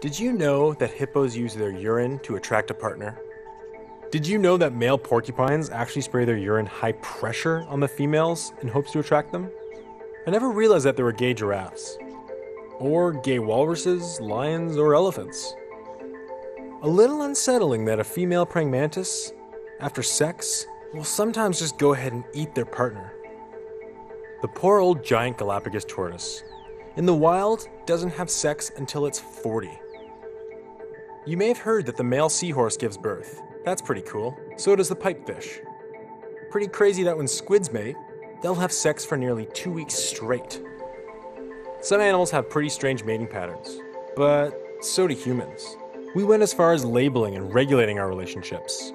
Did you know that hippos use their urine to attract a partner? Did you know that male porcupines actually spray their urine high pressure on the females in hopes to attract them? I never realized that there were gay giraffes. Or gay walruses, lions, or elephants. A little unsettling that a female praying mantis, after sex, will sometimes just go ahead and eat their partner. The poor old giant Galapagos tortoise, in the wild, doesn't have sex until it's 40. You may have heard that the male seahorse gives birth. That's pretty cool. So does the pipefish. Pretty crazy that when squids mate, they'll have sex for nearly 2 weeks straight. Some animals have pretty strange mating patterns, but so do humans. We went as far as labeling and regulating our relationships.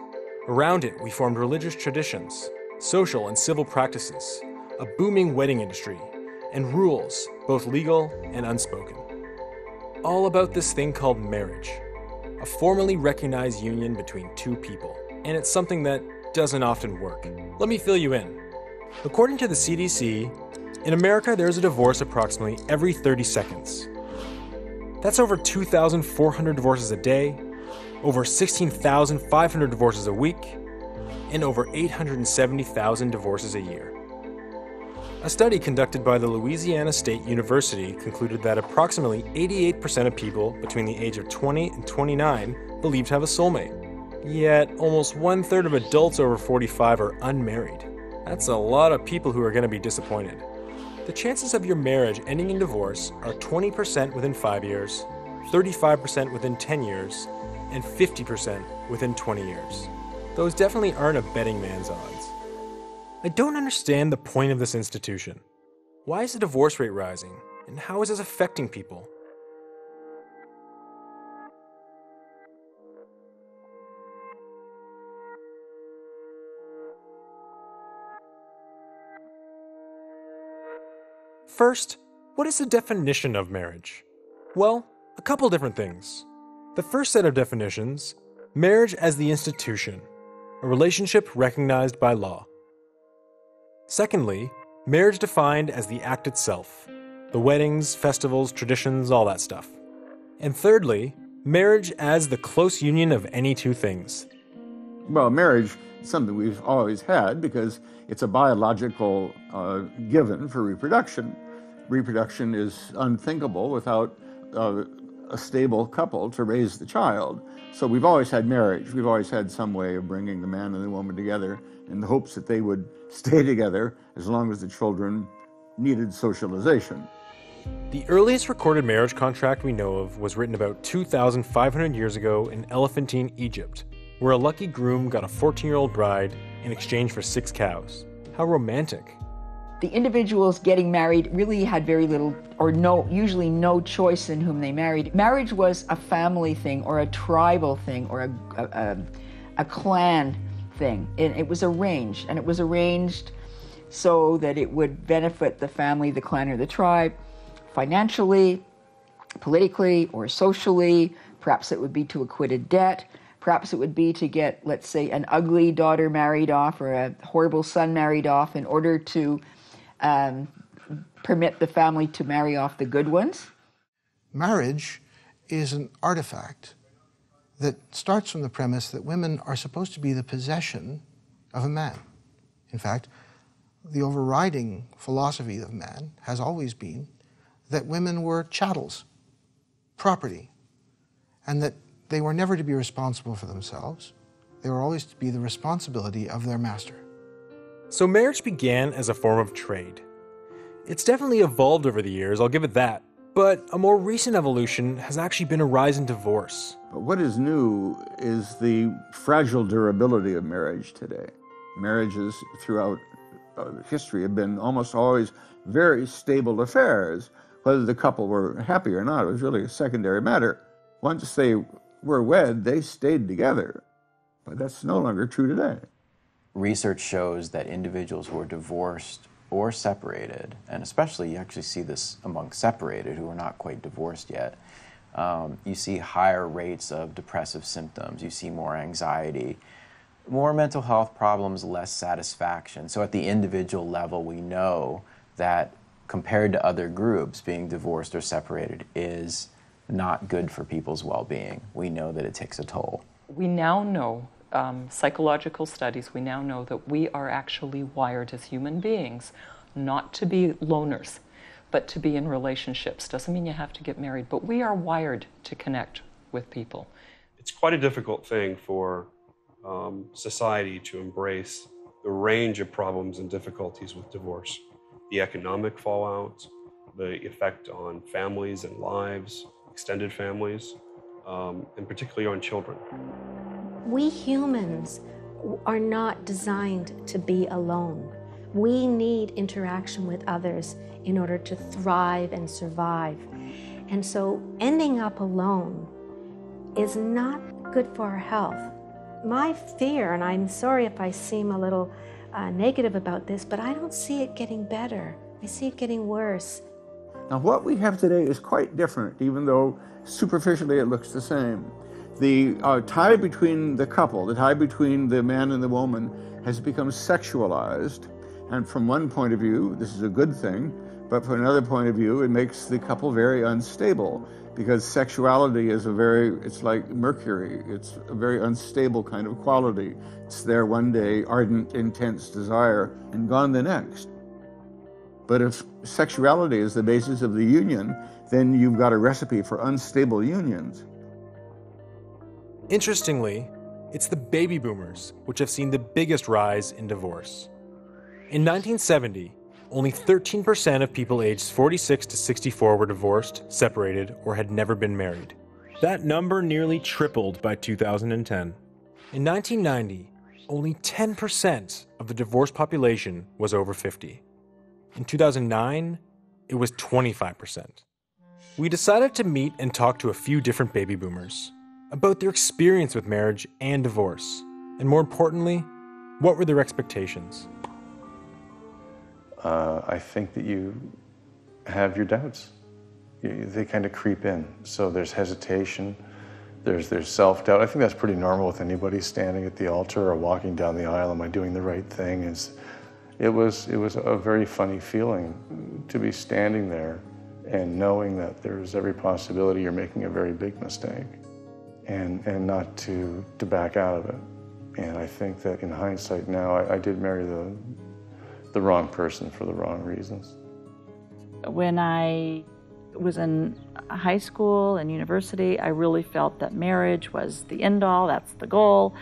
Around it, we formed religious traditions, social and civil practices, a booming wedding industry, and rules, both legal and unspoken. All about this thing called marriage, a formally recognized union between two people, and it's something that doesn't often work. Let me fill you in. According to the CDC, in America there's a divorce approximately every 30 seconds. That's over 2,400 divorces a day, over 16,500 divorces a week, and over 870,000 divorces a year. A study conducted by the Louisiana State University concluded that approximately 88% of people between the age of 20 and 29 believed to have a soulmate. Yet, almost 1/3 of adults over 45 are unmarried. That's a lot of people who are going to be disappointed. The chances of your marriage ending in divorce are 20% within 5 years, 35% within 10 years, and 50% within 20 years. Those definitely aren't a betting man's odds. I don't understand the point of this institution. Why is the divorce rate rising, and how is this affecting people? First, what is the definition of marriage? Well, a couple different things. The first set of definitions, marriage as the institution, a relationship recognized by law. Secondly, marriage defined as the act itself, the weddings, festivals, traditions, all that stuff. And thirdly, marriage as the close union of any two things. Well, marriage is something we've always had because it's a biological given for reproduction. Reproduction is unthinkable without a stable couple to raise the child. So we've always had marriage. We've always had some way of bringing the man and the woman together in the hopes that they would stay together as long as the children needed socialization. The earliest recorded marriage contract we know of was written about 2,500 years ago in Elephantine, Egypt, where a lucky groom got a 14-year-old bride in exchange for 6 cows. How romantic. The individuals getting married really had very little or usually no choice in whom they married. Marriage was a family thing or a tribal thing or a clan thing. It was arranged, and it was arranged so that it would benefit the family, the clan, or the tribe financially, politically, or socially. Perhaps it would be to acquit a debt. Perhaps it would be to get, let's say, an ugly daughter married off or a horrible son married off in order to permit the family to marry off the good ones. Marriage is an artifact that starts from the premise that women are supposed to be the possession of a man. In fact, the overriding philosophy of man has always been that women were chattels, property, and that they were never to be responsible for themselves. They were always to be the responsibility of their master. So marriage began as a form of trade. It's definitely evolved over the years, I'll give it that. But a more recent evolution has actually been a rise in divorce. But what is new is the fragile durability of marriage today. Marriages throughout history have been almost always very stable affairs. Whether the couple were happy or not, it was really a secondary matter. Once they were wed, they stayed together. But that's no longer true today. Research shows that individuals who are divorced or separated, and especially you actually see this among separated who are not quite divorced yet, you see higher rates of depressive symptoms, you see more anxiety, more mental health problems, less satisfaction. So at the individual level, we know that compared to other groups, being divorced or separated is not good for people's well-being. We know that it takes a toll. We now know, psychological studies, we now know that we are actually wired as human beings not to be loners, but to be in relationships. Doesn't mean you have to get married, but we are wired to connect with people. It's quite a difficult thing for society to embrace the range of problems and difficulties with divorce. The economic fallout, the effect on families and lives, extended families, and particularly on children. We humans are not designed to be alone. We need interaction with others in order to thrive and survive. And so ending up alone is not good for our health. My fear, and I'm sorry if I seem a little negative about this, but I don't see it getting better. I see it getting worse. Now, what we have today is quite different, even though superficially it looks the same. The tie between the couple, the tie between the man and the woman, has become sexualized. And from one point of view, this is a good thing, but from another point of view, it makes the couple very unstable, because sexuality is it's like mercury. It's a very unstable kind of quality. It's there one day, ardent, intense desire, and gone the next. But if sexuality is the basis of the union, then you've got a recipe for unstable unions. Interestingly, it's the baby boomers which have seen the biggest rise in divorce. In 1970, only 13% of people aged 46 to 64 were divorced, separated, or had never been married. That number nearly tripled by 2010. In 1990, only 10% of the divorced population was over 50. In 2009, it was 25%. We decided to meet and talk to a few different baby boomers about their experience with marriage and divorce, and more importantly, what were their expectations? I think that you have your doubts. They kind of creep in. So there's hesitation, there's self-doubt. I think that's pretty normal with anybody standing at the altar or walking down the aisle. Am I doing the right thing? It was a very funny feeling to be standing there and knowing that there's every possibility you're making a very big mistake, and not to back out of it. And I think that in hindsight now, I did marry the wrong person for the wrong reasons. When I was in high school and university, I really felt that marriage was the end all, that's the goal.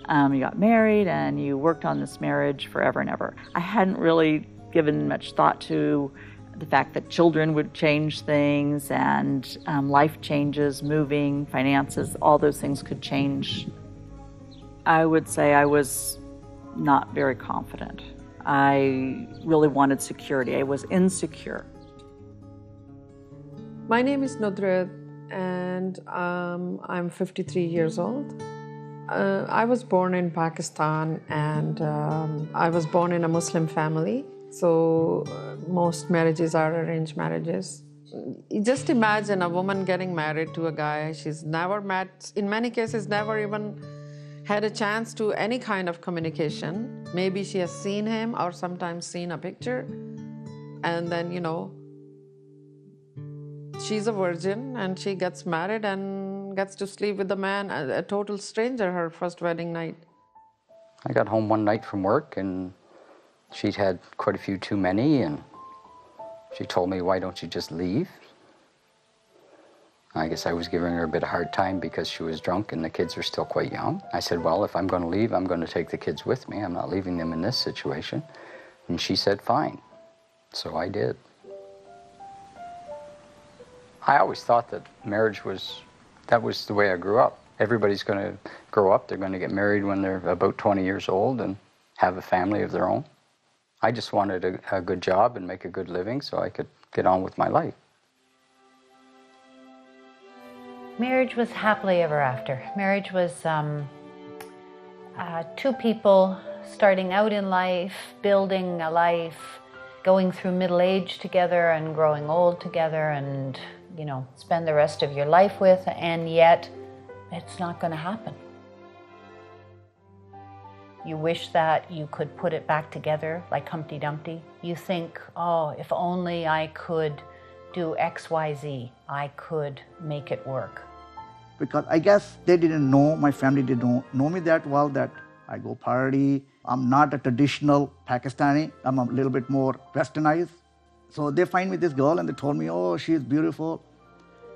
You got married and you worked on this marriage forever and ever. I hadn't really given much thought to the fact that children would change things and life changes, moving, finances, all those things could change. I would say I was not very confident. I really wanted security. I was insecure. My name is Nudra, and I'm 53 years old. I was born in Pakistan, and I was born in a Muslim family. So most marriages are arranged marriages. Just imagine a woman getting married to a guy she's never met, in many cases never even had a chance to any kind of communication. Maybe she has seen him or sometimes seen a picture. And then, she's a virgin and she gets married and gets to sleep with a man, a total stranger, her first wedding night. I got home one night from work and she'd had quite a few too many, and she told me, "Why don't you just leave?" I guess I was giving her a bit of a hard time because she was drunk and the kids were still quite young. I said, "Well, if I'm going to leave, I'm going to take the kids with me. I'm not leaving them in this situation." And she said, "Fine." So I did. I always thought that marriage was the way I grew up. Everybody's going to grow up, they're going to get married when they're about 20 years old and have a family of their own. I just wanted a good job and make a good living so I could get on with my life. Marriage was happily ever after. Marriage was two people starting out in life, building a life, going through middle age together and growing old together and, spend the rest of your life with, and yet it's not going to happen. You wish that you could put it back together like Humpty Dumpty. You think, oh, if only I could do X, Y, Z, I could make it work. Because I guess they didn't know, my family didn't know me that well, that I go party. I'm not a traditional Pakistani. I'm a little bit more westernized. So they find me this girl and they told me, oh, she's beautiful.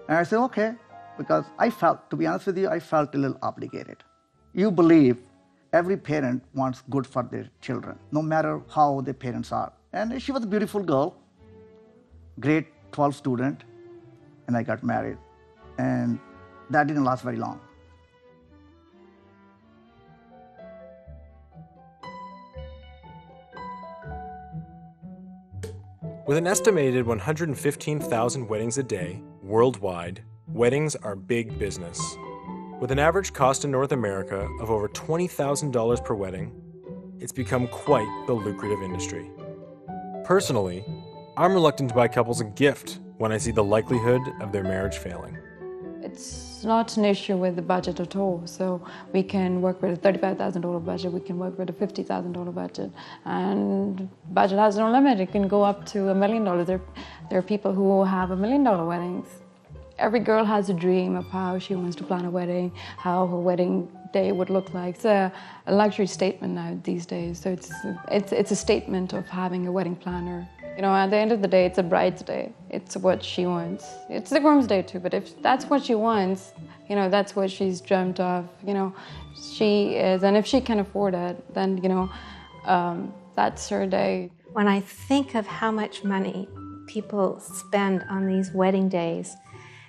And I said, okay, because I felt, to be honest with you, I felt a little obligated. You believe every parent wants good for their children, no matter how their parents are. And she was a beautiful girl, grade 12 student, and I got married. And that didn't last very long. With an estimated 115,000 weddings a day worldwide, weddings are big business. With an average cost in North America of over $20,000 per wedding, it's become quite the lucrative industry. Personally, I'm reluctant to buy couples a gift when I see the likelihood of their marriage failing. It's not an issue with the budget at all. So we can work with a $35,000 budget, we can work with a $50,000 budget. And budget has no limit. It can go up to $1 million. There are people who have $1 million weddings. Every girl has a dream of how she wants to plan a wedding, how her wedding day would look like. It's a luxury statement now these days. So it's a statement of having a wedding planner. You know, at the end of the day, it's a bride's day. It's what she wants. It's the groom's day too, but if that's what she wants, you know, that's what she's dreamt of, you know, she is. And if she can afford it, then, you know, that's her day. When I think of how much money people spend on these wedding days,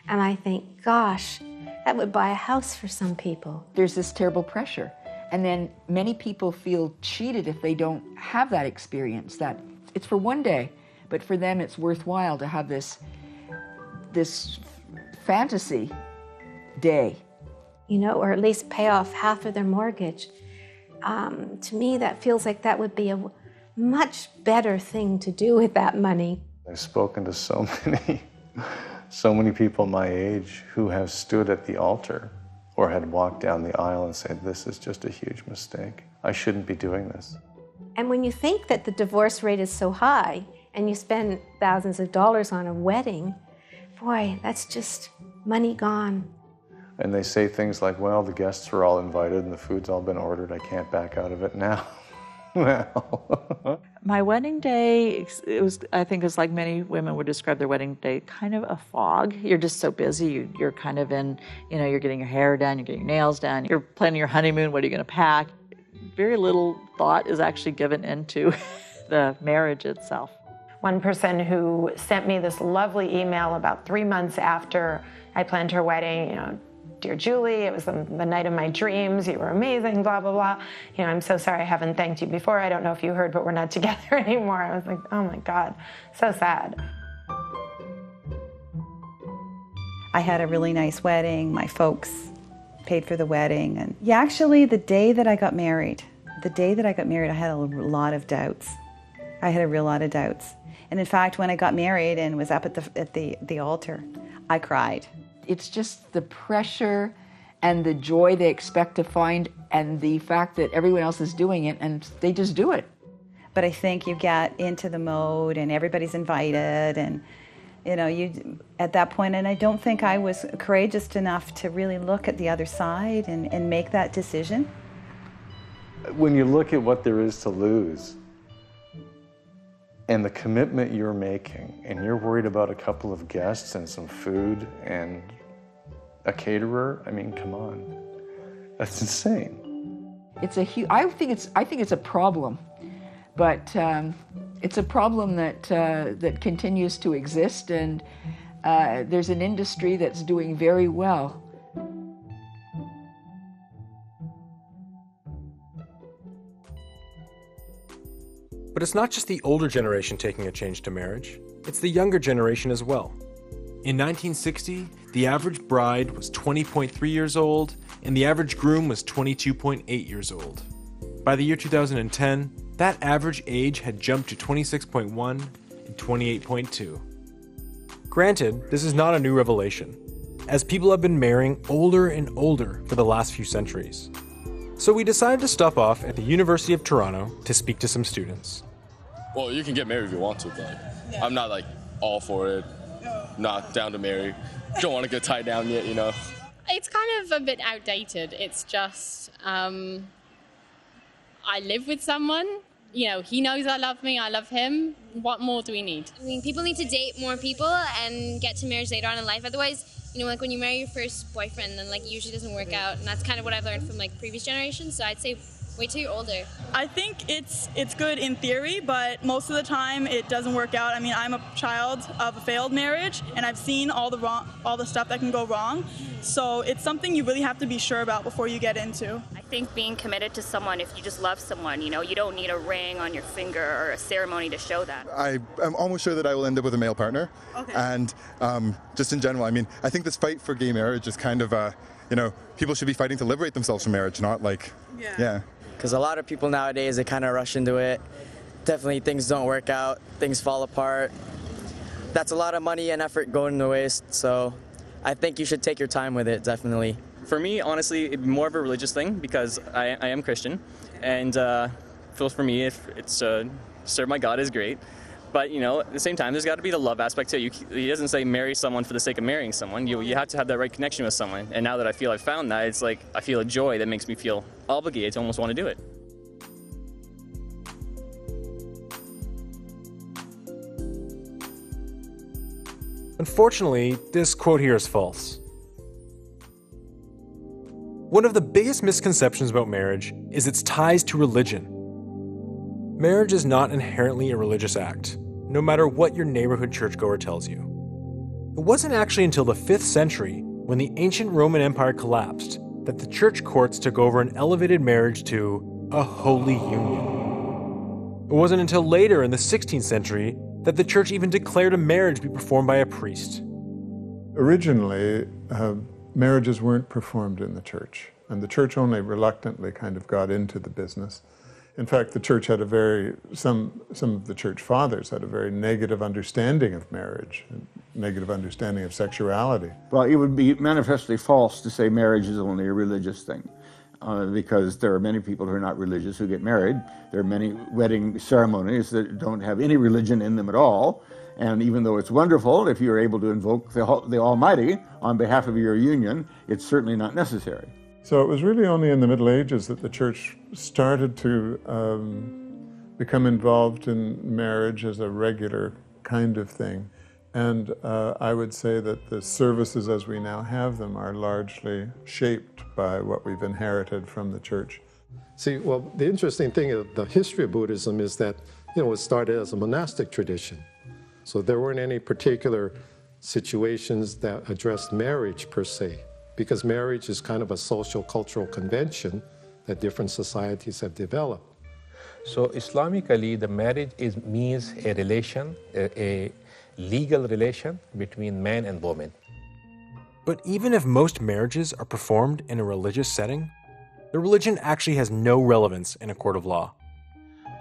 and I think, gosh, that would buy a house for some people. There's this terrible pressure. And then many people feel cheated if they don't have that experience, that it's for one day, but for them it's worthwhile to have this fantasy day. You know, or at least pay off half of their mortgage. To me, that feels like that would be a much better thing to do with that money. I've spoken to so many people my age who have stood at the altar or had walked down the aisle and said, this is just a huge mistake. I shouldn't be doing this. And when you think that the divorce rate is so high and you spend thousands of dollars on a wedding, boy, that's just money gone. And they say things like, well, the guests were all invited and the food's all been ordered. I can't back out of it now. Well. My wedding day, I think it's like many women would describe their wedding day, kind of a fog. You're just so busy. You're kind of in, you know, you're getting your hair done, you're getting your nails done, you're planning your honeymoon, what are you going to pack? Very little thought is actually given into the marriage itself. One person who sent me this lovely email about 3 months after I planned her wedding, you know, dear Julie, it was the night of my dreams, you were amazing, blah, blah, blah. You know, I'm so sorry I haven't thanked you before. I don't know if you heard, but we're not together anymore. I was like, oh my God, so sad. I had a really nice wedding. My folks paid for the wedding. And yeah, actually, the day that I got married, I had a lot of doubts. I had a real lot of doubts. And in fact, when I got married and was up at the altar, I cried. It's just the pressure and the joy they expect to find and the fact that everyone else is doing it and they just do it. But I think you get into the mode and everybody's invited and, you know, you at that point, and I don't think I was courageous enough to really look at the other side and make that decision. When you look at what there is to lose and the commitment you're making, and you're worried about a couple of guests and some food and a caterer, I mean, come on. That's insane. It's a huge, I think it's a problem, but it's a problem that continues to exist, and there's an industry that's doing very well. But it's not just the older generation taking a change to marriage, it's the younger generation as well. In 1960, the average bride was 20.3 years old, and the average groom was 22.8 years old. By the year 2010, that average age had jumped to 26.1 and 28.2. Granted, this is not a new revelation, as people have been marrying older and older for the last few centuries. So we decided to stop off at the University of Toronto to speak to some students. Well, you can get married if you want to, but I'm not like all for it. not down to marry. Don't want to get tied down yet, you know. It's kind of a bit outdated. It's just, I live with someone. You know, he knows I love me, I love him. What more do we need? I mean, people need to date more people and get to marriage later on in life. Otherwise, you know, like when you marry your first boyfriend, then like it usually doesn't work out. And that's kind of what I've learned from like previous generations. So I'd say wait till you're older. I think it's good in theory, but most of the time it doesn't work out. I mean, I'm a child of a failed marriage, and I've seen all the stuff that can go wrong. So it's something you really have to be sure about before you get into. I think being committed to someone, if you just love someone, you know, you don't need a ring on your finger or a ceremony to show that. I'm almost sure that I will end up with a male partner. Okay. And just in general, I mean, I think this fight for gay marriage is kind of, you know, people should be fighting to liberate themselves from marriage, not like, yeah. Because a lot of people nowadays, they kind of rush into it. Definitely things don't work out, things fall apart. That's a lot of money and effort going to waste, so I think you should take your time with it, definitely. For me, honestly, it's more of a religious thing because I am Christian, and for me, if it's serve my God is great. But, you know, at the same time, there's got to be the love aspect too. He doesn't say marry someone for the sake of marrying someone. You have to have that right connection with someone. And now that I feel I've found that, it's like I feel a joy that makes me feel obligated to almost want to do it. Unfortunately, this quote here is false. One of the biggest misconceptions about marriage is its ties to religion. Marriage is not inherently a religious act, no matter what your neighborhood churchgoer tells you. It wasn't actually until the 5th century, when the ancient Roman Empire collapsed, that the church courts took over and elevated marriage to a holy union. It wasn't until later in the 16th century that the church even declared a marriage be performed by a priest. Originally, marriages weren't performed in the church, and the church only reluctantly kind of got into the business. In fact, the church had some of the church fathers had a very negative understanding of marriage, and negative understanding of sexuality. Well, it would be manifestly false to say marriage is only a religious thing, because there are many people who are not religious who get married. There are many wedding ceremonies that don't have any religion in them at all, and even though it's wonderful, if you're able to invoke the Almighty on behalf of your union, it's certainly not necessary. So it was really only in the Middle Ages that the church started to become involved in marriage as a regular kind of thing. And I would say that the services as we now have them are largely shaped by what we've inherited from the church. See, well, the interesting thing of the history of Buddhism is that, you know, it started as a monastic tradition. So there weren't any particular situations that addressed marriage per se, because marriage is kind of a social cultural convention that different societies have developed. So Islamically, the marriage means a relation, a legal relation between man and woman. But even if most marriages are performed in a religious setting, the religion actually has no relevance in a court of law.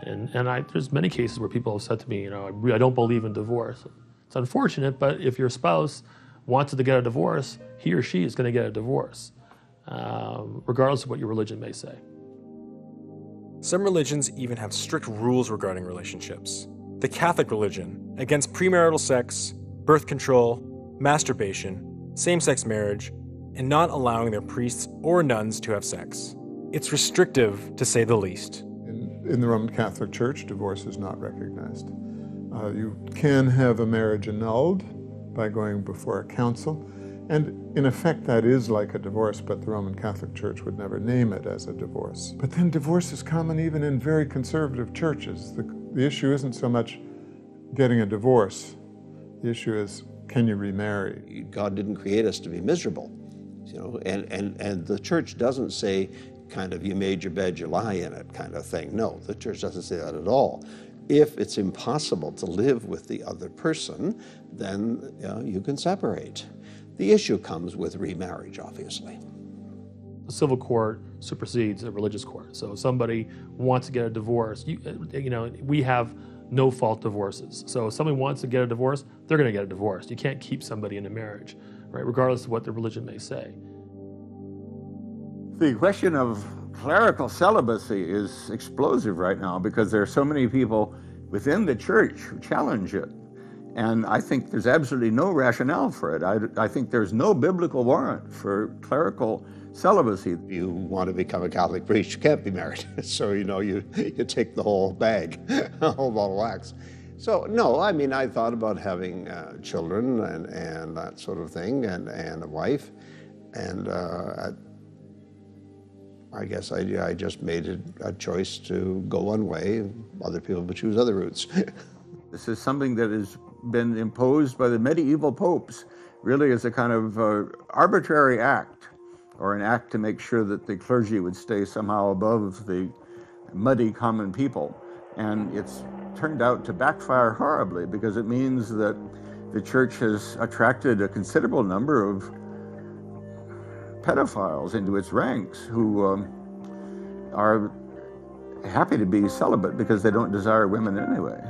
And there's many cases where people have said to me, you know, I don't believe in divorce. It's unfortunate, but if your spouse wanted to get a divorce, he or she is going to get a divorce, regardless of what your religion may say. Some religions even have strict rules regarding relationships. The Catholic religion, against premarital sex, birth control, masturbation, same-sex marriage, and not allowing their priests or nuns to have sex. It's restrictive, to say the least. In the Roman Catholic Church, divorce is not recognized. You can have a marriage annulled by going before a council, and in effect that is like a divorce, but the Roman Catholic Church would never name it as a divorce. But then divorce is common even in very conservative churches. The issue isn't so much getting a divorce. The issue is, can you remarry? God didn't create us to be miserable, you know, and the church doesn't say kind of you made your bed, you lie in it kind of thing. No, the church doesn't say that at all. If it's impossible to live with the other person, then you can separate. The issue comes with remarriage, obviously. The civil court supersedes a religious court. So if somebody wants to get a divorce, you know, we have no-fault divorces. So if somebody wants to get a divorce, they're going to get a divorce. You can't keep somebody in a marriage, right, regardless of what their religion may say. The question of clerical celibacy is explosive right now because there are so many people within the church who challenge it. And I think there's absolutely no rationale for it. I think there's no biblical warrant for clerical celibacy. If you want to become a Catholic priest, you can't be married. So, you take the whole bag, a whole bottle of wax. So, no, I mean, I thought about having children and that sort of thing, and a wife. And I guess I just made a choice to go one way. Other people would choose other routes. This is something that has been imposed by the medieval popes, really as a kind of arbitrary act, or an act to make sure that the clergy would stay somehow above the muddy common people. And it's turned out to backfire horribly, because it means that the church has attracted a considerable number of pedophiles into its ranks who are happy to be celibate because they don't desire women anyway.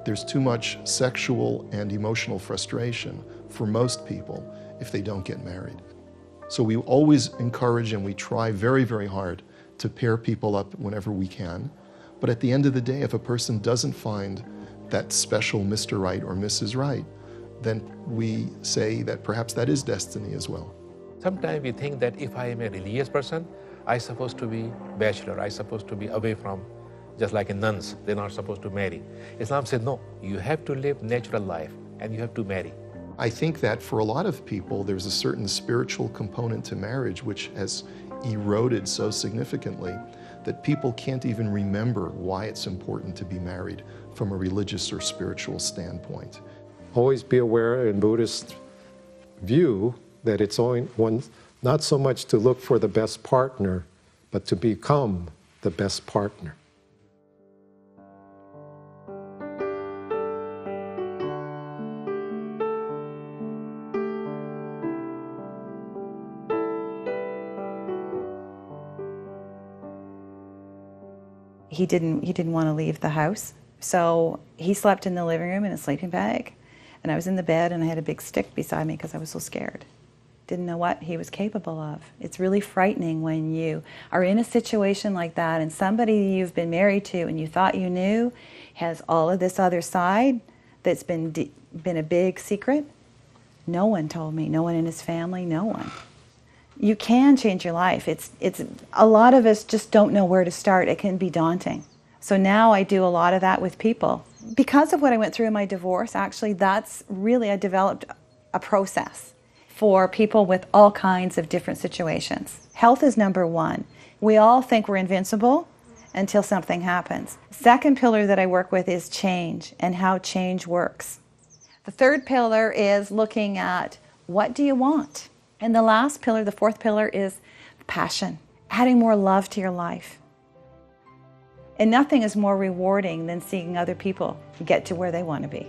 There's too much sexual and emotional frustration for most people if they don't get married. So we always encourage and we try very, very hard to pair people up whenever we can. But at the end of the day, if a person doesn't find that special Mr. Right or Mrs. Right, then we say that perhaps that is destiny as well. Sometimes we think that if I am a religious person, I'm supposed to be bachelor, I'm supposed to be away from, just like in nuns, they're not supposed to marry. Islam said, no, you have to live natural life and you have to marry. I think that for a lot of people, there's a certain spiritual component to marriage which has eroded so significantly that people can't even remember why it's important to be married from a religious or spiritual standpoint. Always be aware in Buddhist view that it's not so much to look for the best partner, but to become the best partner. He didn't want to leave the house, so he slept in the living room in a sleeping bag, and I was in the bed and I had a big stick beside me because I was so scared. Didn't know what he was capable of. It's really frightening when you are in a situation like that and somebody you've been married to and you thought you knew has all of this other side that's been a big secret. No one told me, no one in his family, no one. You can change your life. It's a lot of us just don't know where to start. It can be daunting. So now I do a lot of that with people. Because of what I went through in my divorce, actually, I developed a process for people with all kinds of different situations. Health is number one. We all think we're invincible until something happens. Second pillar that I work with is change and how change works. The third pillar is looking at what do you want? And the last pillar, the fourth pillar, is passion, adding more love to your life. And nothing is more rewarding than seeing other people get to where they want to be.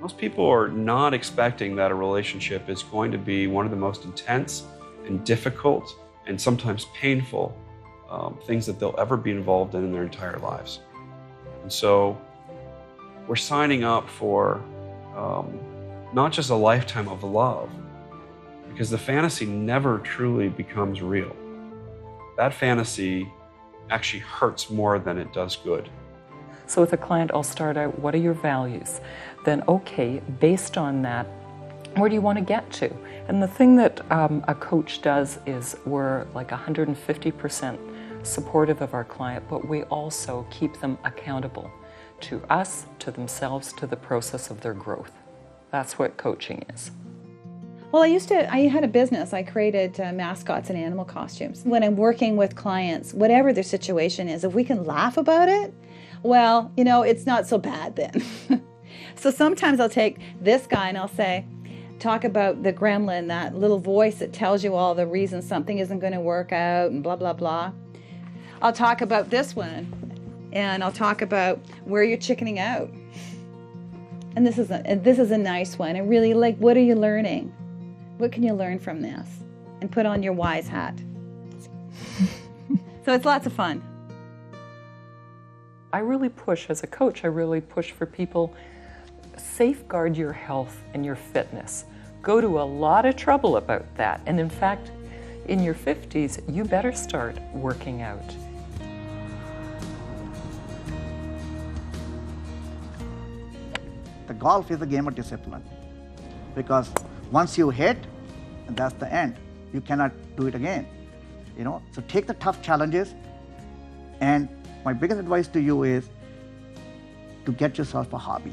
Most people are not expecting that a relationship is going to be one of the most intense and difficult and sometimes painful things that they'll ever be involved in their entire lives. And so we're signing up for not just a lifetime of love, because the fantasy never truly becomes real. That fantasy actually hurts more than it does good. So with a client, I'll start out, what are your values? Then, okay, based on that, where do you want to get to? And the thing that a coach does is we're like 150% supportive of our client, but we also keep them accountable to us, to themselves, to the process of their growth. That's what coaching is. Well, I had a business. I created mascots and animal costumes. When I'm working with clients, whatever their situation is, if we can laugh about it, well, it's not so bad then. So sometimes I'll take this guy and I'll say, talk about the gremlin, that little voice that tells you all the reasons something isn't going to work out and blah, blah, blah. I'll talk about this one and I'll talk about where you're chickening out. And this is a nice one. And really, what are you learning? What can you learn from this? And put on your wise hat. So it's lots of fun. I really push, as a coach, I really push for people, safeguard your health and your fitness. Go to a lot of trouble about that. And in fact, in your 50s, you better start working out. The golf is a game of discipline. Because once you hit, that's the end. You cannot do it again. You know, so take the tough challenges. And my biggest advice to you is to get yourself a hobby.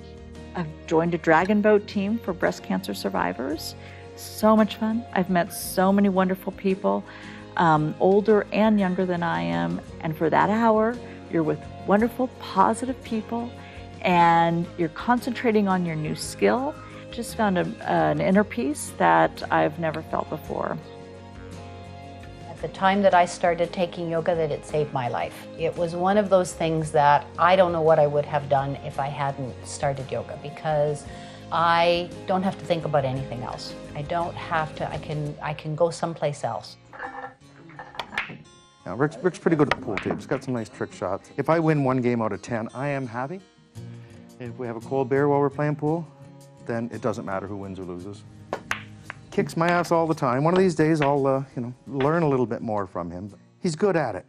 I've joined a dragon boat team for breast cancer survivors. So much fun. I've met so many wonderful people, older and younger than I am. And for that hour, you're with wonderful, positive people, and you're concentrating on your new skill. Just found an inner peace that I've never felt before. At the time that I started taking yoga, that it saved my life. It was one of those things that I don't know what I would have done if I hadn't started yoga, because I don't have to think about anything else. I don't have to, I can go someplace else. Now, Rick's pretty good at the pool table. He's got some nice trick shots. If I win 1 game out of 10, I am happy. If we have a cold beer while we're playing pool, then it doesn't matter who wins or loses. Kicks my ass all the time. One of these days I'll, learn a little bit more from him. He's good at it.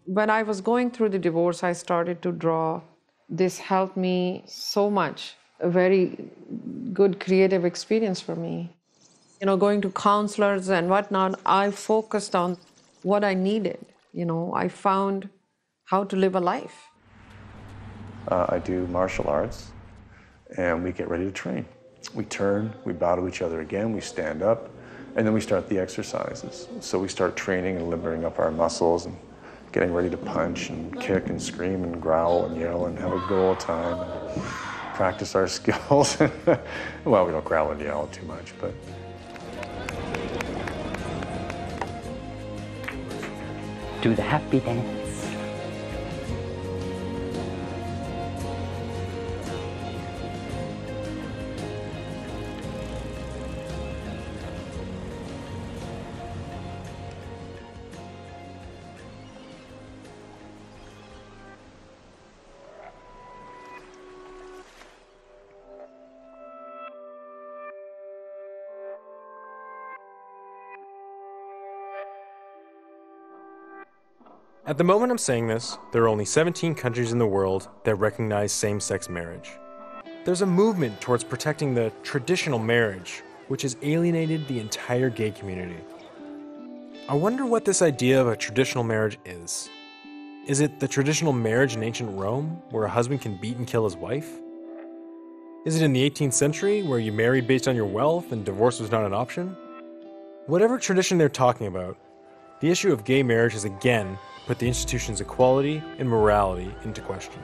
When I was going through the divorce, I started to draw. This helped me so much. A very good creative experience for me. You know, going to counselors and whatnot, I focused on what I needed. You know, I found how to live a life. I do martial arts, and we get ready to train. We turn, we bow to each other again, we stand up, and then we start the exercises. So we start training and liberating up our muscles and getting ready to punch and kick and scream and growl and yell and have a good old time and practice our skills. Well, we don't growl and yell too much, but. Do the happy dance. At the moment I'm saying this, there are only 17 countries in the world that recognize same-sex marriage. There's a movement towards protecting the traditional marriage, which has alienated the entire gay community. I wonder what this idea of a traditional marriage is. Is it the traditional marriage in ancient Rome, where a husband can beat and kill his wife? Is it in the 18th century, where you married based on your wealth and divorce was not an option? Whatever tradition they're talking about, the issue of gay marriage has again put the institution's equality and morality into question.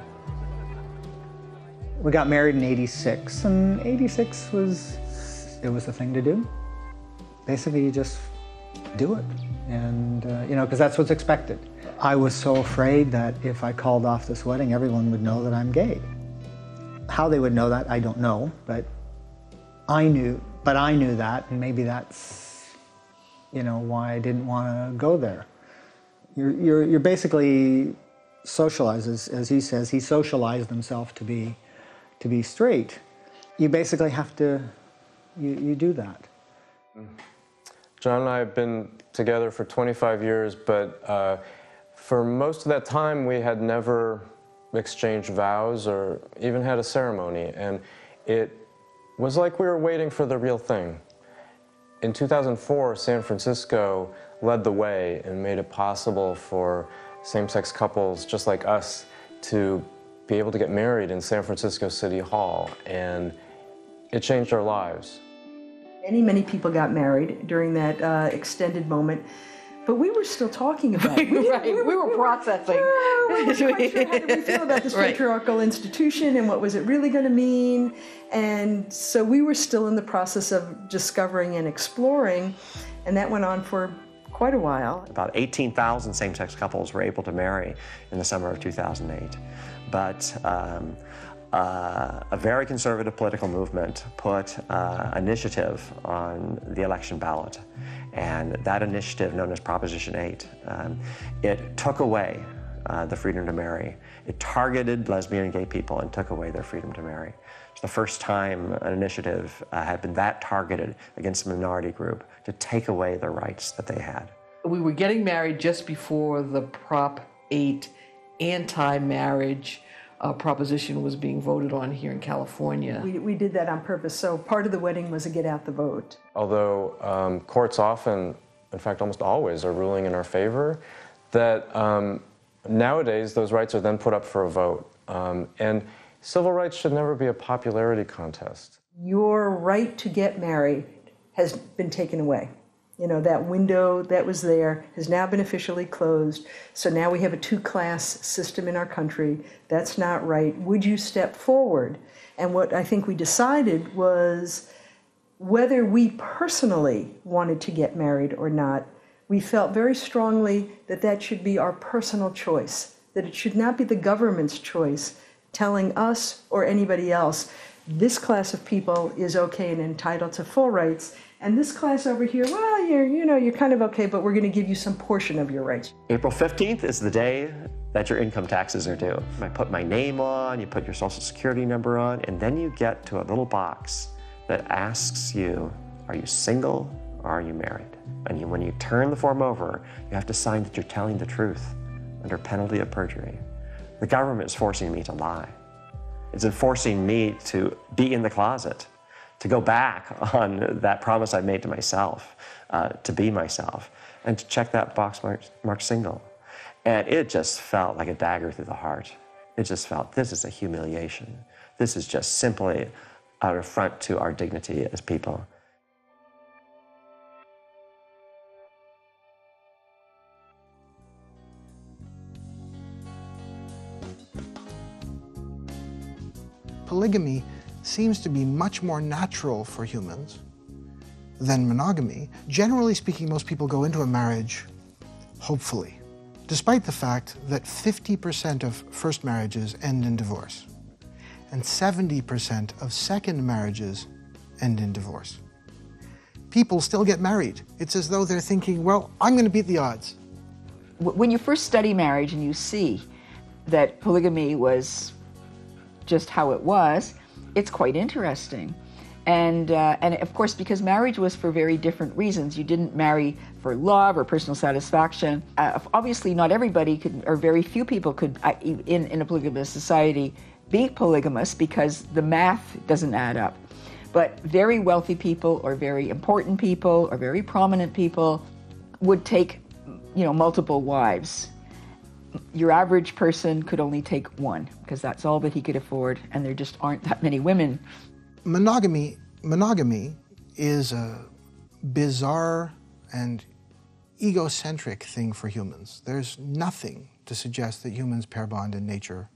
We got married in '86, and '86 was the thing to do. Basically, you just do it, and because that's what's expected. I was so afraid that if I called off this wedding, everyone would know that I'm gay. How they would know that, I don't know, but I knew that, and maybe that's, why I didn't want to go there. You're basically socialized, as he says. He socialized himself to be straight. You basically have to, you do that. John and I have been together for 25 years, but for most of that time we had never exchanged vows or even had a ceremony, and it was like we were waiting for the real thing. In 2004, San Francisco led the way and made it possible for same-sex couples just like us to be able to get married in San Francisco City Hall, and it changed our lives. Many people got married during that extended moment, but we were still talking about it. We were processing. We weren't quite sure how did we feel about this patriarchal institution and what was it really going to mean. And so we were still in the process of discovering and exploring, and that went on for quite a while. About 18,000 same-sex couples were able to marry in the summer of 2008. But a very conservative political movement put initiative on the election ballot. And that initiative, known as Proposition 8, it took away the freedom to marry. It targeted lesbian and gay people and took away their freedom to marry. It's the first time an initiative had been that targeted against a minority group to take away the rights that they had. We were getting married just before the Prop 8 anti-marriage proposition was being voted on here in California. We did that on purpose. So part of the wedding was to get out the vote. Although courts often, in fact almost always, are ruling in our favor, that nowadays those rights are then put up for a vote. And civil rights should never be a popularity contest. Your right to get married has been taken away. You know, that window that was there has now been officially closed. So now we have a two-class system in our country. That's not right. Would you step forward? And what I think we decided was whether we personally wanted to get married or not, we felt very strongly that that should be our personal choice, that it should not be the government's choice telling us or anybody else, this class of people is okay and entitled to full rights, and this class over here, well, you're kind of okay, but we're going to give you some portion of your rights. April 15th is the day that your income taxes are due. I put my name on, you put your social security number on, and then you get to a little box that asks you, are you single or are you married? And when you turn the form over, you have to sign that you're telling the truth under penalty of perjury. The government is forcing me to lie. It's forcing me to be in the closet, to go back on that promise I made to myself, to be myself, and to check that box marked single. And it just felt like a dagger through the heart. It just felt, this is a humiliation. This is just simply an affront to our dignity as people. Polygamy seems to be much more natural for humans than monogamy. Generally speaking, most people go into a marriage hopefully, despite the fact that 50% of first marriages end in divorce and 70% of second marriages end in divorce. People still get married. It's as though they're thinking, well, I'm going to beat the odds. When you first study marriage and you see that polygamy was just how it was, it's quite interesting. And of course, because marriage was for very different reasons. You didn't marry for love or personal satisfaction. Obviously, not everybody could, or very few people could, in a polygamous society, be polygamous because the math doesn't add up. But very wealthy people or very important people or very prominent people would take, multiple wives. Your average person could only take one because that's all that he could afford, and there just aren't that many women. Monogamy is a bizarre and egocentric thing for humans. There's nothing to suggest that humans pair bond in nature,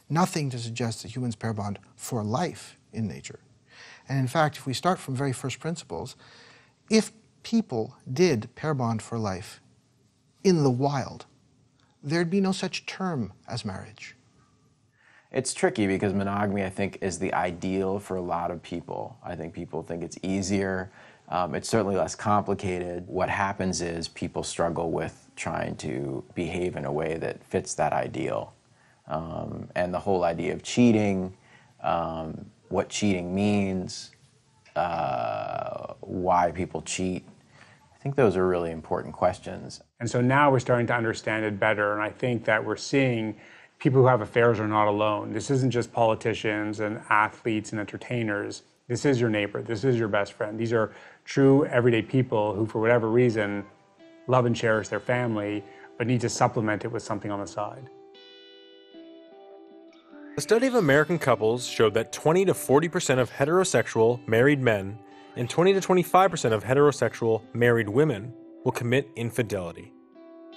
nothing to suggest that humans pair bond for life in nature. And in fact, if we start from very first principles, if people did pair bond for life in the wild, there'd be no such term as marriage. It's tricky because monogamy, I think, is the ideal for a lot of people. I think people think it's easier. It's certainly less complicated. What happens is people struggle with trying to behave in a way that fits that ideal. And the whole idea of cheating, what cheating means, why people cheat, I think those are really important questions. And so now we're starting to understand it better, and I think that we're seeing people who have affairs are not alone. This isn't just politicians and athletes and entertainers. This is your neighbor. This is your best friend. These are true everyday people who, for whatever reason, love and cherish their family, but need to supplement it with something on the side. A study of American couples showed that 20 to 40% of heterosexual married men and 20 to 25% of heterosexual married women will commit infidelity.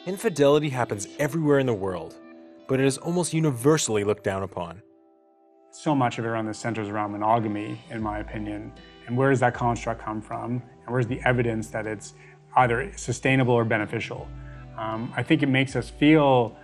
Infidelity happens everywhere in the world, but it is almost universally looked down upon. So much of it around this centers around monogamy, in my opinion. And where does that construct come from? And where's the evidence that it's either sustainable or beneficial? I think it makes us feel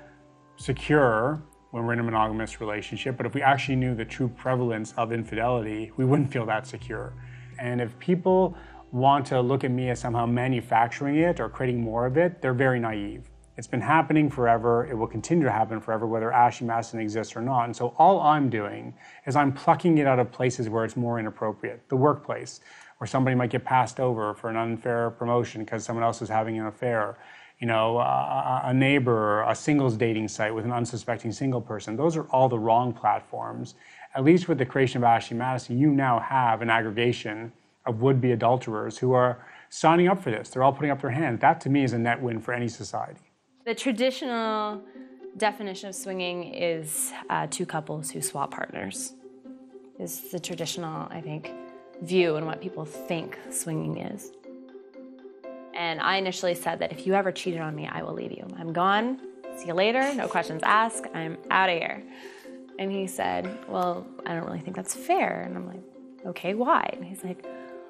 secure when we're in a monogamous relationship, but if we actually knew the true prevalence of infidelity, we wouldn't feel that secure. And if people want to look at me as somehow manufacturing it or creating more of it, they're very naive. It's been happening forever. It will continue to happen forever, whether Ashley Madison exists or not. And so all I'm doing is I'm plucking it out of places where it's more inappropriate. The workplace, where somebody might get passed over for an unfair promotion because someone else is having an affair. a neighbor, a singles dating site with an unsuspecting single person. Those are all the wrong platforms. At least with the creation of Ashley Madison, you now have an aggregation of would-be adulterers who are signing up for this. They're all putting up their hand. That, to me, is a net win for any society. The traditional definition of swinging is two couples who swap partners. Is the traditional, I think, view and what people think swinging is. And I initially said that if you ever cheated on me, I will leave you. I'm gone. See you later. No questions asked. I'm out of here. And he said, well, I don't really think that's fair. And I'm like, okay, why? And he's like,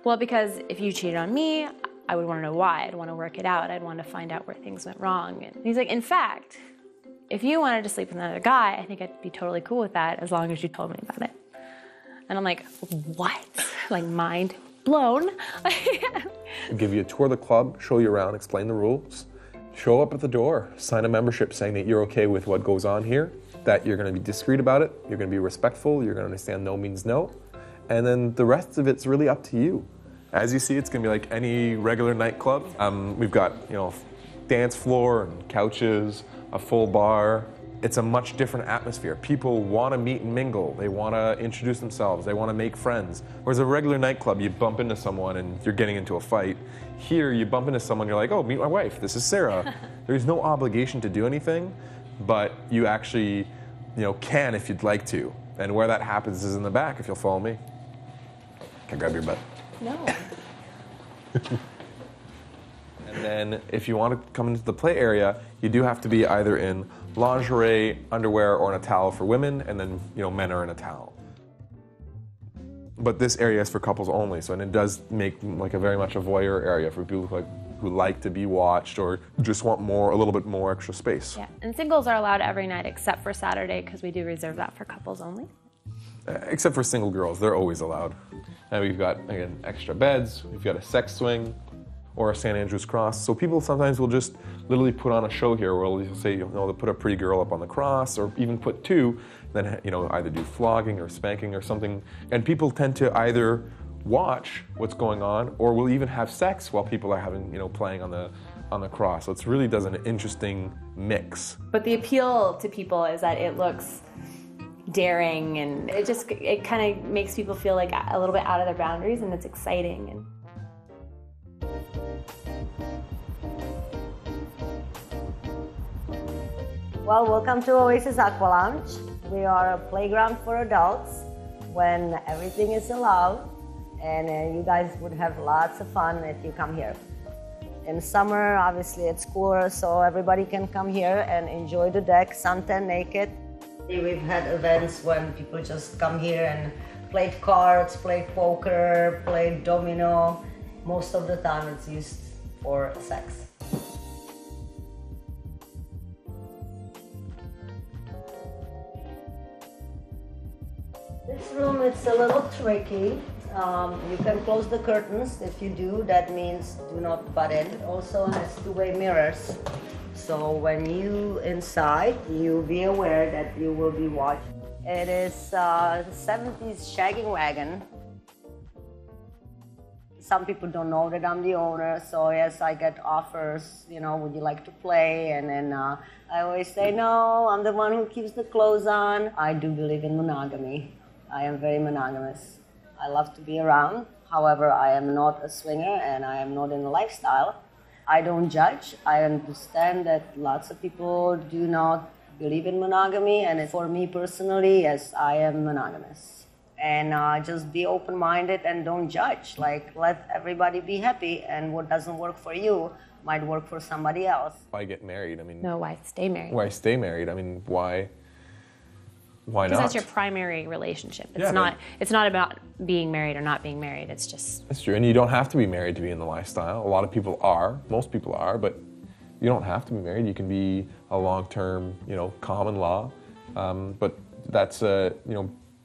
well, because if you cheated on me, I would want to know why. I'd want to work it out. I'd want to find out where things went wrong. And he's like, in fact, if you wanted to sleep with another guy, I think I'd be totally cool with that as long as you told me about it. And I'm like, what? Like, mind blown. Give you a tour of the club, show you around, explain the rules, show up at the door, sign a membership saying that you're okay with what goes on here, that you're going to be discreet about it, you're going to be respectful, you're going to understand no means no, and then the rest of it's really up to you. As you see, it's going to be like any regular nightclub. We've got, dance floor and couches, a full bar. It's a much different atmosphere. People want to meet and mingle. They want to introduce themselves. They want to make friends. Whereas a regular nightclub, you bump into someone and you're getting into a fight. Here, you bump into someone, you're like, oh, meet my wife. This is Sarah. There's no obligation to do anything, but you actually, can if you'd like to. And where that happens is in the back, if you'll follow me. Can I grab your butt? No. And then if you want to come into the play area, you do have to be either in lingerie, underwear, or in a towel for women, and then men are in a towel. But this area is for couples only, and it does make like a very much a voyeur area for people who like to be watched or just want a little bit more extra space. Yeah, and singles are allowed every night except for Saturday because we do reserve that for couples only. Except for single girls, they're always allowed. And we've got, again, extra beds, we've got a sex swing, or a St. Andrew's cross. So people sometimes will just literally put on a show here where they'll say, they'll put a pretty girl up on the cross, or even put two, then either do flogging or spanking or something. And people tend to either watch what's going on, or will even have sex while people are having, playing on the cross. So it really does an interesting mix. But the appeal to people is that it looks daring, and it kind of makes people feel like a little bit out of their boundaries, and it's exciting. And well, welcome to Oasis Aqua Lounge. We are a playground for adults when everything is allowed, and you guys would have lots of fun if you come here. In summer, obviously it's cooler, so everybody can come here and enjoy the deck, suntan naked. We've had events when people just come here and played cards, played poker, played domino. Most of the time it's used for sex. This room, it's a little tricky. You can close the curtains. If you do, that means do not butt in. It also has two-way mirrors. So when you inside, you be aware that you will be watched. It is a 70s shagging wagon. Some people don't know that I'm the owner, so yes, I get offers, would you like to play? And then I always say, no, I'm the one who keeps the clothes on. I do believe in monogamy. I am very monogamous. I love to be around. However, I am not a swinger and I am not in a lifestyle. I don't judge. I understand that lots of people do not believe in monogamy, and for me personally, yes, I am monogamous. And just be open-minded and don't judge. Let everybody be happy, and what doesn't work for you might work for somebody else. Why get married? No, why stay married? Why stay married? Why not? Because that's your primary relationship. It's not about being married or not being married. It's just... That's true, and you don't have to be married to be in the lifestyle. A lot of people are, most people are, but you don't have to be married. You can be a long-term, common law. But that's, to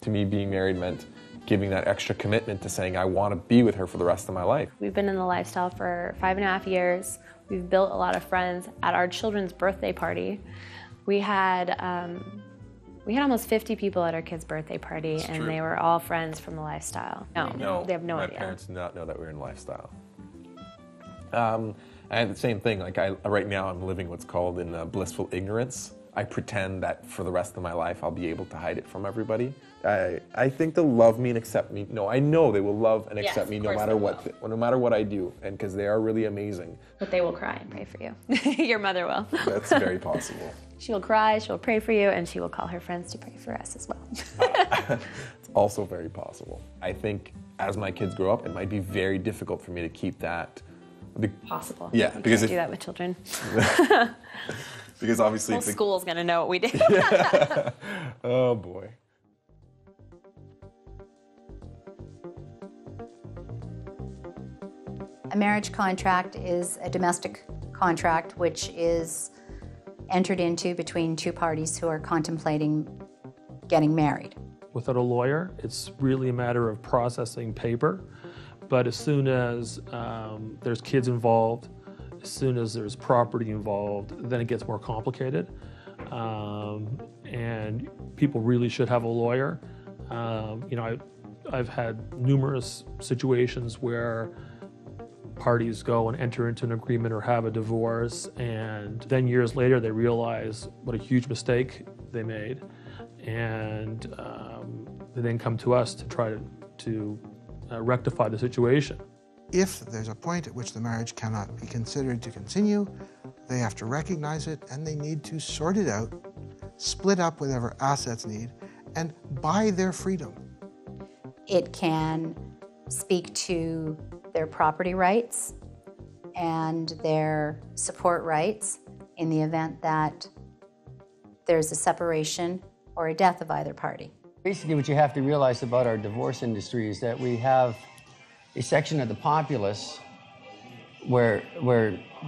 me, being married meant giving that extra commitment to saying, I want to be with her for the rest of my life. We've been in the lifestyle for 5.5 years. We've built a lot of friends. At our children's birthday party, we had almost 50 people at our kid's birthday party, and they were all friends from the lifestyle. No, they have no idea. My parents did not know that we were in lifestyle. And the same thing, like right now I'm living what's called in blissful ignorance. I pretend that for the rest of my life I'll be able to hide it from everybody. I think they'll love me and accept me. No, I know they will love and accept me no matter what I do, and because they are really amazing. But they will cry and pray for you. Your mother will. That's very possible. She will cry, she will pray for you, and she will call her friends to pray for us as well. It's also very possible. I think as my kids grow up, it might be very difficult for me to keep that. Possible. Yeah, you because can't do that with children. Because obviously the whole school's gonna know what we did. Oh boy. A marriage contract is a domestic contract which is entered into between two parties who are contemplating getting married. Without a lawyer, it's really a matter of processing paper. But as soon as there's kids involved, as soon as there's property involved, then it gets more complicated. And people really should have a lawyer. I've had numerous situations where parties go and enter into an agreement or have a divorce, and then years later they realize what a huge mistake they made, and they then come to us to try to rectify the situation. If there's a point at which the marriage cannot be considered to continue, they have to recognize it and they need to sort it out, split up whatever assets need, and buy their freedom. It can speak to their property rights and their support rights in the event that there's a separation or a death of either party. Basically, what you have to realize about our divorce industry is that we have a section of the populace where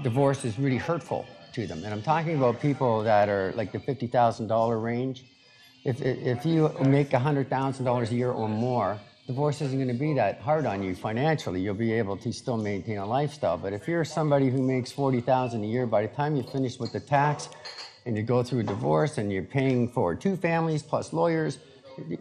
divorce is really hurtful to them. And I'm talking about people that are like the $50,000 range. If you make $100,000 a year or more, divorce isn't going to be that hard on you financially. You'll be able to still maintain a lifestyle. But if you're somebody who makes $40,000 a year, by the time you finish with the tax and you go through a divorce and you're paying for 2 families plus lawyers,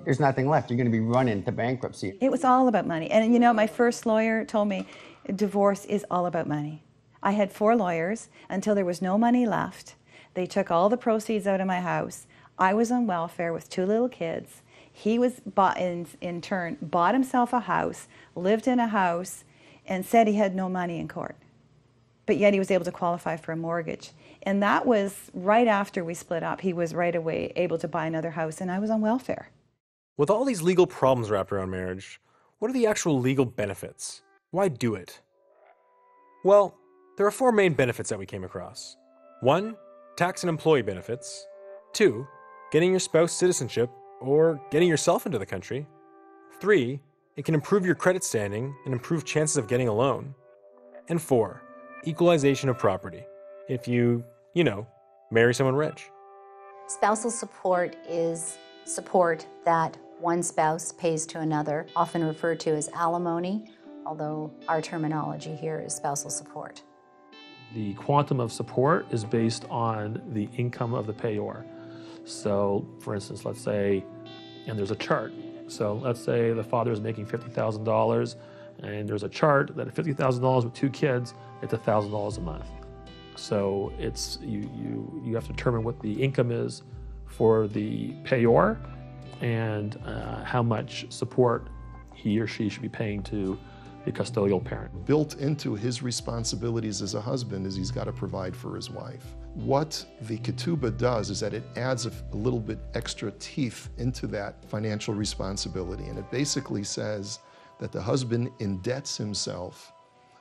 there's nothing left. You're going to be run into bankruptcy. It was all about money. And you know, my first lawyer told me divorce is all about money. I had 4 lawyers until there was no money left. They took all the proceeds out of my house. I was on welfare with 2 little kids. He was in turn bought himself a house, lived in a house, and said he had no money in court. But yet he was able to qualify for a mortgage. And that was right after we split up. He was right away able to buy another house, and I was on welfare. With all these legal problems wrapped around marriage, what are the actual legal benefits? Why do it? Well, there are 4 main benefits that we came across. 1, tax and employee benefits. 2, getting your spouse citizenship or getting yourself into the country. 3, it can improve your credit standing and improve chances of getting a loan. And 4, equalization of property. If you marry someone rich. Spousal support is support that one spouse pays to another, often referred to as alimony, although our terminology here is spousal support. The quantum of support is based on the income of the payor. So, for instance, let's say, and there's a chart. So let's say the father is making $50,000, and there's a chart that at $50,000 with 2 kids, it's $1,000 a month. So it's you have to determine what the income is for the payor and how much support he or she should be paying to the custodial parent. Built into his responsibilities as a husband is he's got to provide for his wife. What the ketubah does is that it adds a little bit extra teeth into that financial responsibility, and it basically says that the husband indebts himself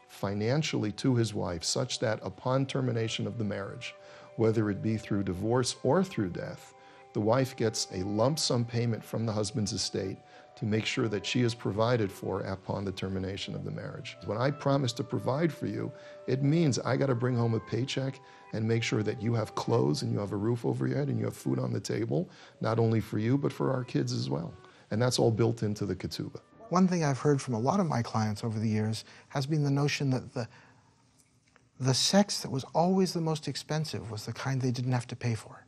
financially to his wife such that upon termination of the marriage, whether it be through divorce or through death, the wife gets a lump sum payment from the husband's estate to make sure that she is provided for upon the termination of the marriage. When I promise to provide for you, it means I got to bring home a paycheck and make sure that you have clothes and you have a roof over your head and you have food on the table, not only for you, but for our kids as well. And that's all built into the ketubah. One thing I've heard from a lot of my clients over the years has been the notion that the sex that was always the most expensive was the kind they didn't have to pay for.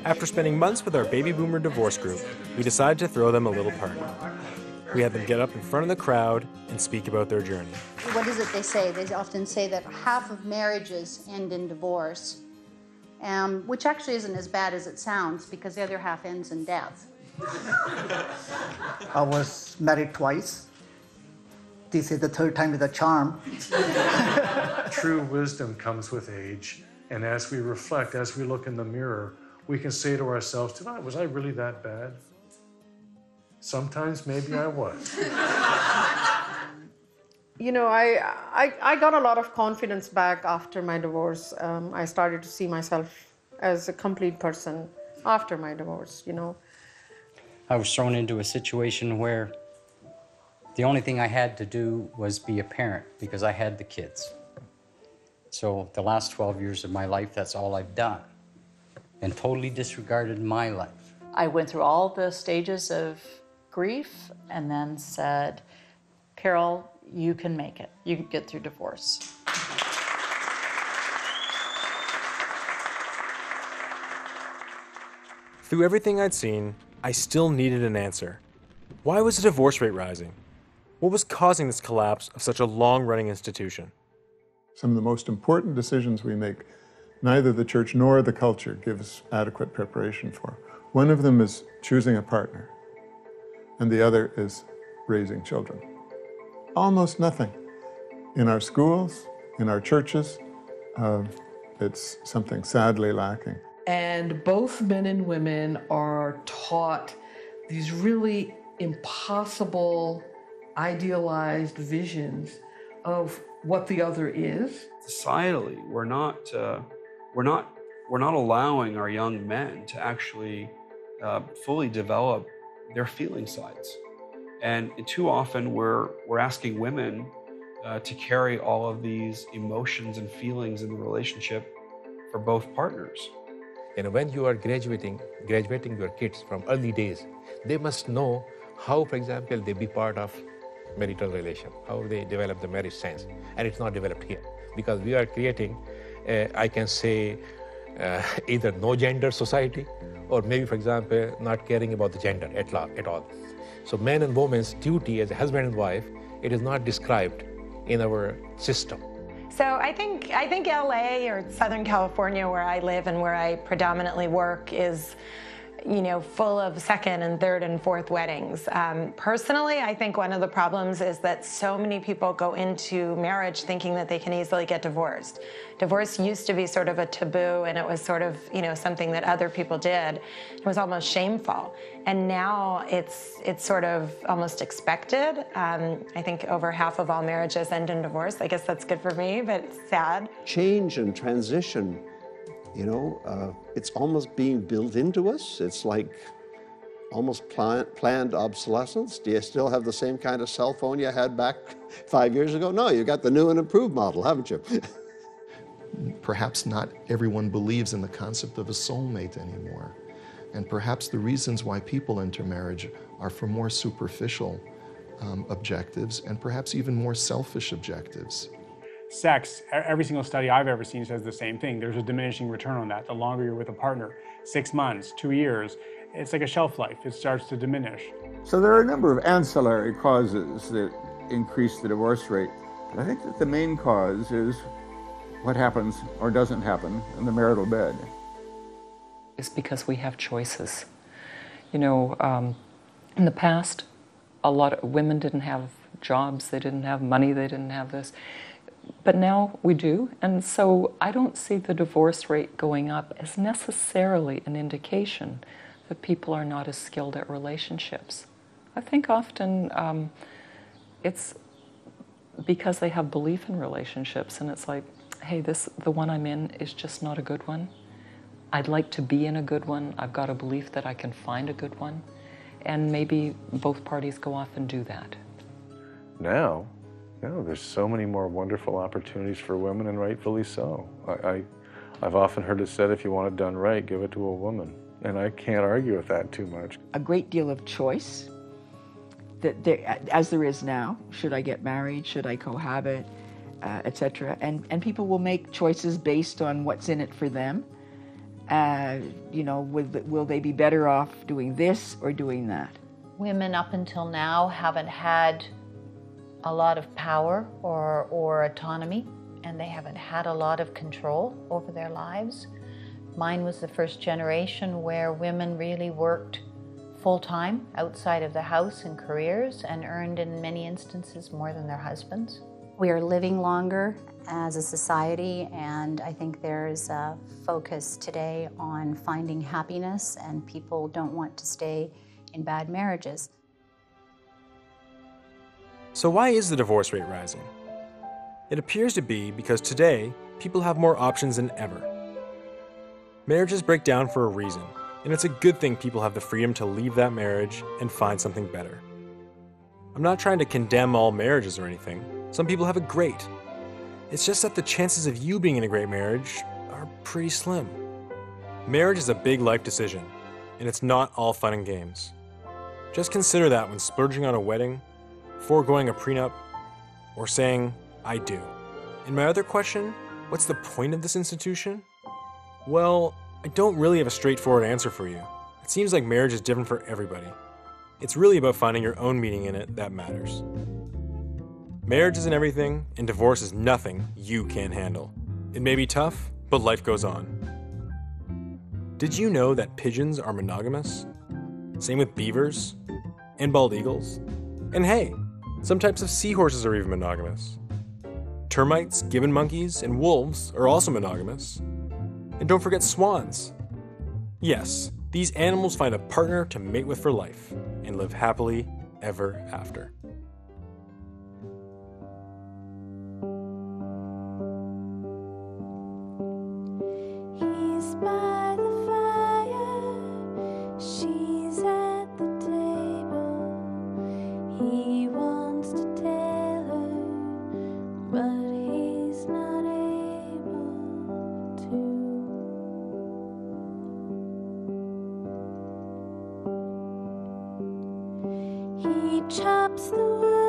After spending months with our baby boomer divorce group, we decided to throw them a little party. We had them get up in front of the crowd and speak about their journey. What is it they say? They often say that half of marriages end in divorce, which actually isn't as bad as it sounds because the other half ends in death. I was married twice. This is the third time with a charm. True wisdom comes with age, and as we reflect, as we look in the mirror, we can say to ourselves, was I really that bad? Sometimes maybe I was. You know, I got a lot of confidence back after my divorce. I started to see myself as a complete person after my divorce, you know. I was thrown into a situation where the only thing I had to do was be a parent because I had the kids. So the last 12 years of my life, that's all I've done, and totally disregarded my life. I went through all the stages of grief and then said, Carol, you can make it. You can get through divorce. Through everything I'd seen, I still needed an answer. Why was the divorce rate rising? What was causing this collapse of such a long-running institution? Some of the most important decisions we make, neither the church nor the culture gives adequate preparation for. One of them is choosing a partner, and the other is raising children. Almost nothing. In our schools, in our churches, it's something sadly lacking. And both men and women are taught these really impossible, idealized visions of what the other is. Societally, we're not allowing our young men to actually fully develop their feeling sides. And too often we're asking women to carry all of these emotions and feelings in the relationship for both partners. And when you are graduating your kids from early days, they must know how, for example, they be part of marital relation, how they develop the marriage science. And it's not developed here because we are creating, I can say, either no gender society or maybe, for example, not caring about the gender at all. So man and woman's duty as a husband and wife, it is not described in our system. So I think LA or Southern California, where I live and where I predominantly work, is, you know, full of second and third and fourth weddings. Personally, I think one of the problems is that so many people go into marriage thinking that they can easily get divorced. Divorce used to be sort of a taboo, and it was sort of, you know, something that other people did. It was almost shameful. And now it's sort of almost expected. I think over half of all marriages end in divorce. I guess that's good for me, but it's sad. Change and transition, you know, it's almost being built into us. It's like almost planned obsolescence. Do you still have the same kind of cell phone you had back 5 years ago? No, you got the new and improved model, haven't you? Perhaps not everyone believes in the concept of a soulmate anymore. And perhaps the reasons why people enter marriage are for more superficial objectives and perhaps even more selfish objectives. Sex, every single study I've ever seen says the same thing. There's a diminishing return on that. The longer you're with a partner, 6 months, 2 years, it's like a shelf life. It starts to diminish. So there are a number of ancillary causes that increase the divorce rate. But I think that the main cause is what happens or doesn't happen in the marital bed. It's because we have choices. You know, in the past, a lot of women didn't have jobs, they didn't have money, they didn't have this. But now we do, and so I don't see the divorce rate going up as necessarily an indication that people are not as skilled at relationships. I think often it's because they have belief in relationships, and it's like, hey, the one I'm in is just not a good one. I'd like to be in a good one. I've got a belief that I can find a good one, and maybe both parties go off and do that. Now, there's so many more wonderful opportunities for women, and rightfully so. I've often heard it said, if you want it done right, give it to a woman. And I can't argue with that too much. A great deal of choice, as there is now. Should I get married? Should I cohabit? Etc. And people will make choices based on what's in it for them. You know, will they be better off doing this or doing that? Women up until now haven't had a lot of power or autonomy, and they haven't had a lot of control over their lives. Mine was the first generation where women really worked full-time outside of the house in careers and earned in many instances more than their husbands. We are living longer as a society, and I think there's a focus today on finding happiness, and people don't want to stay in bad marriages. So why is the divorce rate rising? It appears to be because today, people have more options than ever. Marriages break down for a reason, and it's a good thing people have the freedom to leave that marriage and find something better. I'm not trying to condemn all marriages or anything. Some people have it great. It's just that the chances of you being in a great marriage are pretty slim. Marriage is a big life decision, and it's not all fun and games. Just consider that when splurging on a wedding, foregoing a prenup, or saying, I do. And my other question, what's the point of this institution? Well, I don't really have a straightforward answer for you. It seems like marriage is different for everybody. It's really about finding your own meaning in it that matters. Marriage isn't everything, and divorce is nothing you can't handle. It may be tough, but life goes on. Did you know that pigeons are monogamous? Same with beavers and bald eagles. And hey, some types of seahorses are even monogamous. Termites, gibbon monkeys, and wolves are also monogamous. And don't forget swans. Yes, these animals find a partner to mate with for life and live happily ever after. He's by the fire, she's at the table. He wants to tell her, but he's not able to. He chops the wood.